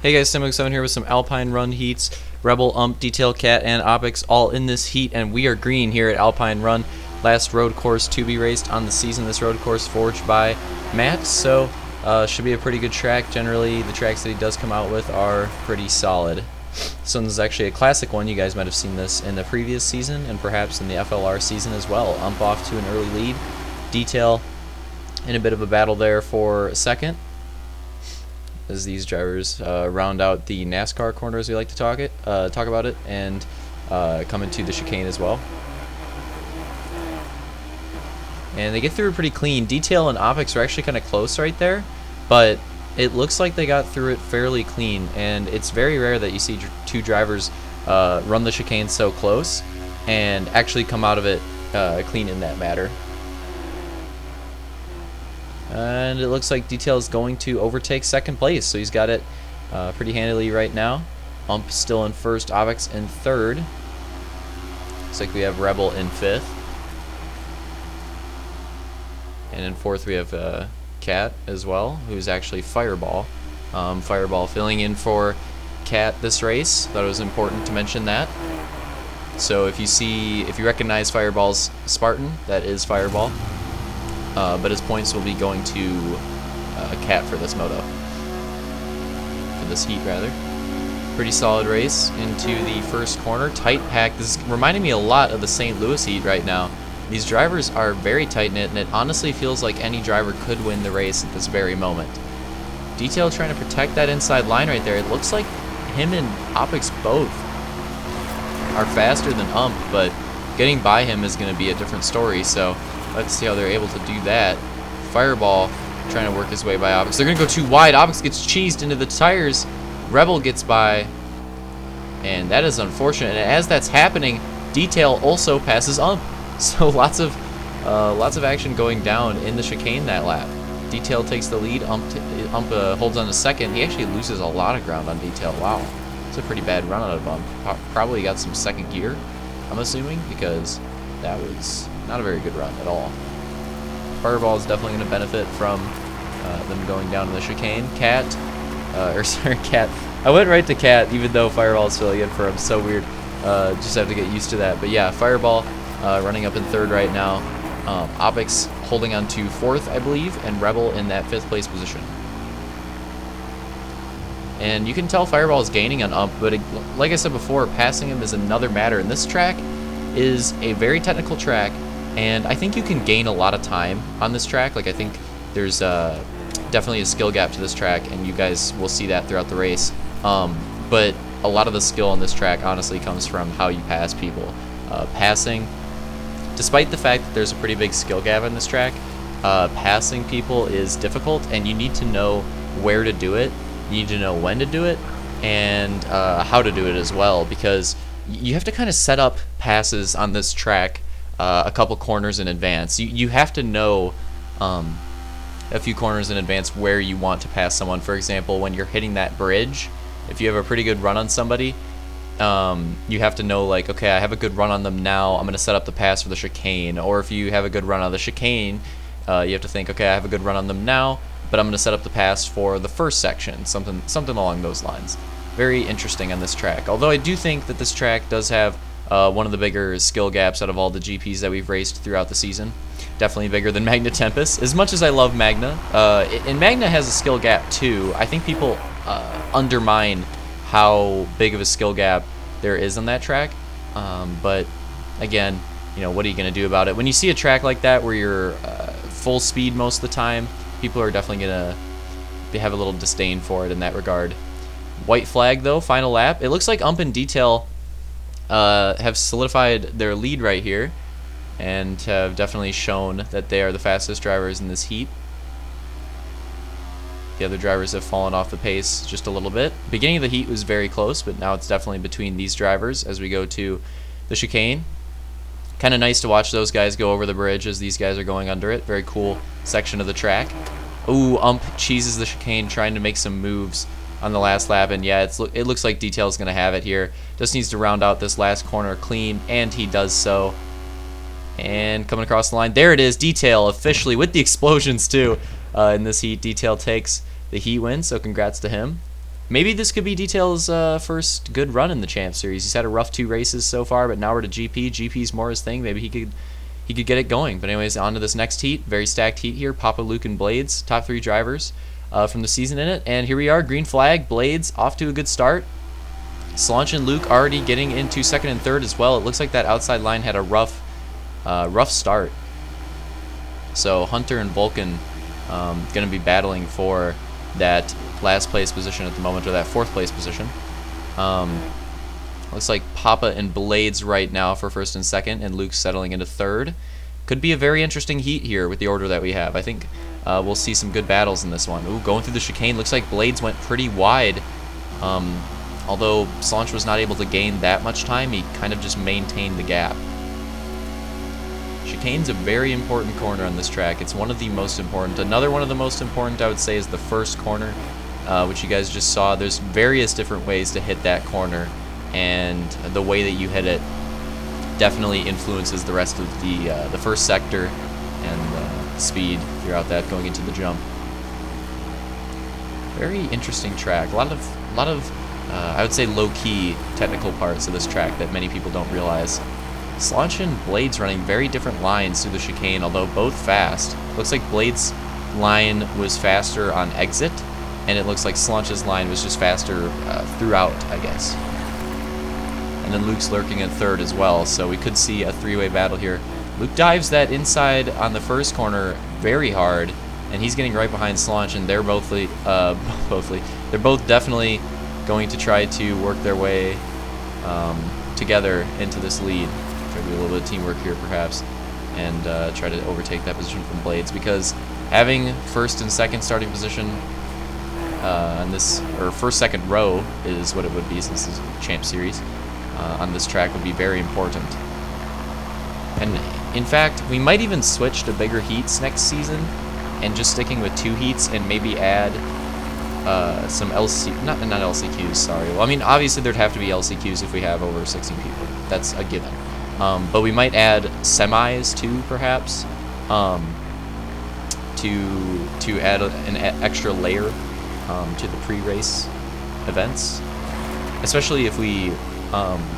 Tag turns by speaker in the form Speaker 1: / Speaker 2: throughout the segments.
Speaker 1: Hey guys, Simx7 here with some Alpine run heats. Rebel, Ump, Detail, Cat, and Opix all in this heat, and we are green here at Alpine Run. Last road course to be raced on the season. This road course forged by Matt, so should be a pretty good track. Generally, the tracks that he does come out with are pretty solid. This one's actually a classic one. You guys might have seen this in the previous season and perhaps in the FLR season as well. Ump off to an early lead. Detail in a bit of a battle there for second, as these drivers round out the NASCAR corner, as we like to talk about it, and come into the chicane as well. And they get through it pretty clean. Detail and Opix are actually kind of close right there, but it looks like they got through it fairly clean, and it's very rare that you see two drivers run the chicane so close and actually come out of it clean in that matter. And it looks like Detail is going to overtake second place, so he's got it pretty handily right now. Ump still in first, Opix in third. Looks like we have Rebel in fifth. And in fourth we have Cat as well, who's actually Fireball. Fireball filling in for Cat this race. Thought it was important to mention that. So if you recognize Fireball's Spartan, that is Fireball. But his points will be going to Cat for this moto. For this heat, rather. Pretty solid race into the first corner. Tight pack. This is reminding me a lot of the St. Louis heat right now. These drivers are very tight-knit, and it honestly feels like any driver could win the race at this very moment. Detail trying to protect that inside line right there. It looks like him and Opix both are faster than Ump, but getting by him is going to be a different story, so let's see how they're able to do that. Fireball trying to work his way by Opix. They're going to go too wide. Opix gets cheesed into the tires. Rebel gets by, and that is unfortunate. And as that's happening, Detail also passes Ump. So lots of action going down in the chicane that lap. Detail takes the lead. Ump holds on to second. He actually loses a lot of ground on Detail. Wow, it's a pretty bad run out of Ump. Probably got some second gear, I'm assuming, because that was not a very good run at all. Fireball is definitely going to benefit from them going down in the chicane. Cat. I went right to Cat, even though Fireball is filling in for him. So weird. Just have to get used to that. But yeah, Fireball running up in third right now. Opix holding on to fourth, I believe, and Rebel in that fifth place position. And you can tell Fireball is gaining on Ump, but like I said before, passing him is another matter. And this track is a very technical track, and I think you can gain a lot of time on this track. Like, I think there's definitely a skill gap to this track, and you guys will see that throughout the race. But a lot of the skill on this track honestly comes from how you pass people. Passing, despite the fact that there's a pretty big skill gap in this track, passing people is difficult, and you need to know where to do it, you need to know when to do it, and how to do it as well, because you have to kind of set up passes on this track a couple corners in advance. You have to know a few corners in advance where you want to pass someone. For example, when you're hitting that bridge, if you have a pretty good run on somebody, you have to know, like, okay, I have a good run on them now, I'm going to set up the pass for the chicane. Or if you have a good run on the chicane, you have to think, okay, I have a good run on them now, but I'm going to set up the pass for the first section, something along those lines. Very interesting on this track. Although I do think that this track does have one of the bigger skill gaps out of all the GPs that we've raced throughout the season. Definitely bigger than Magna Tempest. As much as I love Magna, and Magna has a skill gap too, I think people undermine how big of a skill gap there is on that track. But again, you know, what are you going to do about it? When you see a track like that where you're full speed most of the time, people are definitely going to have a little disdain for it in that regard. White flag though, final lap. It looks like Ump and Detail have solidified their lead right here, and have definitely shown that they are the fastest drivers in this heat. The other drivers have fallen off the pace just a little bit. Beginning of the heat was very close, but now it's definitely between these drivers as we go to the chicane. Kind of nice to watch those guys go over the bridge as these guys are going under it. Very cool section of the track. Ooh, Ump cheeses the chicane, trying to make some moves on the last lap, and yeah, it looks like Detail's going to have it here. Just needs to round out this last corner clean, and he does so. And coming across the line, there it is, Detail officially with the explosions too in this heat. Detail takes the heat win, so congrats to him. maybe this could be Detail's first good run in the Champ Series. He's had a rough 2 races so far, but now we're to GP. GP's more his thing. Maybe he could get it going. But anyways, on to this next heat. Very stacked heat here. Papa, Luke, and Blades, top 3 drivers from the season in it. And here we are, green flag. Blades off to a good start. Slaunch and Luke already getting into 2nd and 3rd as well. It looks like that outside line had a rough start. So Hunter and Vulcan going to be battling for that last place position at the moment, or that 4th place position. Looks like Papa and Blades right now for 1st and 2nd, and Luke's settling into 3rd. Could be a very interesting heat here with the order that we have. I think we'll see some good battles in this one. Ooh, going through the chicane. Looks like Blades went pretty wide. Although Slaunch was not able to gain that much time, he kind of just maintained the gap. Chicane's a very important corner on this track. It's one of the most important. Another one of the most important, I would say, is the first corner, which you guys just saw. There's various different ways to hit that corner, and the way that you hit it definitely influences the rest of the first sector and speed throughout that going into the jump. Very interesting track. A lot of I would say low-key technical parts of this track that many people don't realize. Slaunch and Blades running very different lines through the chicane, although both fast. Looks like Blades' line was faster on exit, and it looks like Slaunch's line was just faster throughout, I guess. And then Luke's lurking at 3rd as well, so we could see a 3-way battle here. Luke dives that inside on the first corner very hard, and he's getting right behind Slaunch, and they're both definitely going to try to work their way together into this lead. Try to do a little bit of teamwork here, perhaps, and try to overtake that position from Blades, because having 1st and 2nd starting position on this, or 1st, 2nd row is what it would be since this is a Champ Series, on this track would be very important. And in fact, we might even switch to bigger heats next season and just sticking with 2 heats and maybe add some not LCQs, sorry. Well, I mean, obviously there'd have to be LCQs if we have over 16 people. That's a given. But we might add semis too, perhaps, to add an extra layer to the pre-race events. Especially if we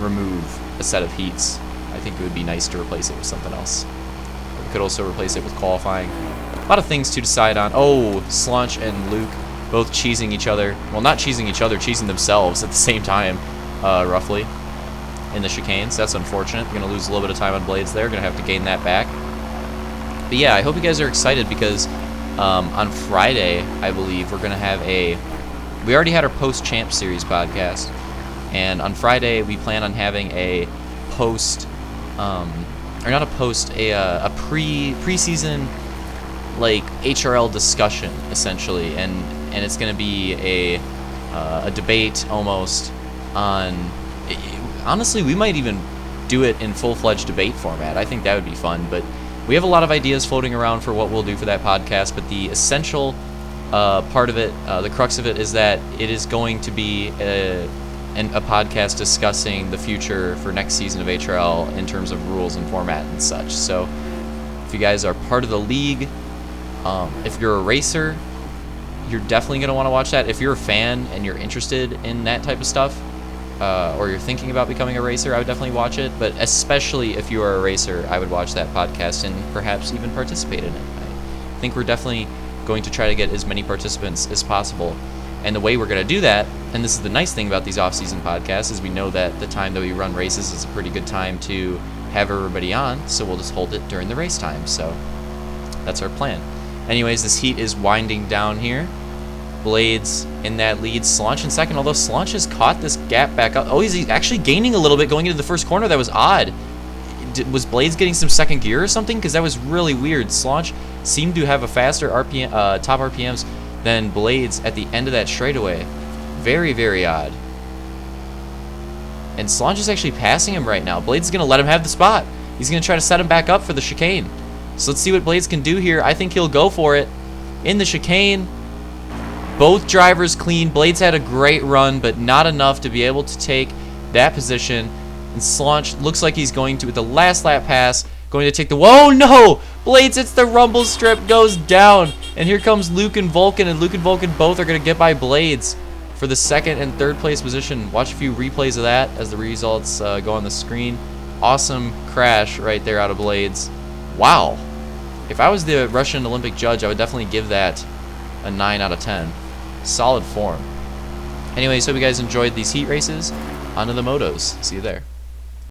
Speaker 1: remove a set of heats. I think it would be nice to replace it with something else. We could also replace it with qualifying. A lot of things to decide on. Oh, Slaunch and Luke both cheesing each other. Well, not cheesing each other, cheesing themselves at the same time, roughly, in the chicanes. That's unfortunate. We're going to lose a little bit of time on Blades there. Going to have to gain that back. But yeah, I hope you guys are excited, because on Friday, I believe, we're going to have we already had our post-Champ Series podcast, and on Friday, we plan on having a post, or not a post, a preseason, like, HRL discussion, essentially, and it's going to be a debate almost on, honestly, we might even do it in full-fledged debate format. I think that would be fun, but we have a lot of ideas floating around for what we'll do for that podcast, but the essential part of it, the crux of it, is that it is going to be a podcast discussing the future for next season of HRL in terms of rules and format and such. So if you guys are part of the league, if you're a racer, you're definitely going to want to watch that. If you're a fan and you're interested in that type of stuff, or you're thinking about becoming a racer, I would definitely watch it. But especially if you are a racer, I would watch that podcast and perhaps even participate in it. I think we're definitely going to try to get as many participants as possible. And the way we're going to do that, and this is the nice thing about these off-season podcasts, is we know that the time that we run races is a pretty good time to have everybody on, so we'll just hold it during the race time. So that's our plan. Anyways, this heat is winding down here. Blades in that lead, Slaunch in 2nd, although Slaunch has caught this gap back up. Oh, he's actually gaining a little bit going into the first corner. That was odd. Was Blades getting some second gear or something? Because that was really weird. Slaunch seemed to have a faster top RPMs than Blades at the end of that straightaway. Very, very odd. And Slaunch is actually passing him right now. Blades is going to let him have the spot. He's going to try to set him back up for the chicane. So let's see what Blades can do here. I think he'll go for it in the chicane. Both drivers clean. Blades had a great run, but not enough to be able to take that position. And Slaunch looks like he's going to, with the last lap pass, going to take the... Whoa, no! Blades hits the rumble strip, goes down. And here comes Luke and Vulcan, and Luke and Vulcan both are going to get by Blades For the second and third place position, watch a few replays of that as the results go on the screen. Awesome crash right there out of blades. Wow. If I was the Russian Olympic judge, I would definitely give that a 9 out of 10. Solid form. Anyways, hope you guys enjoyed these heat races. On to the motos. See you there.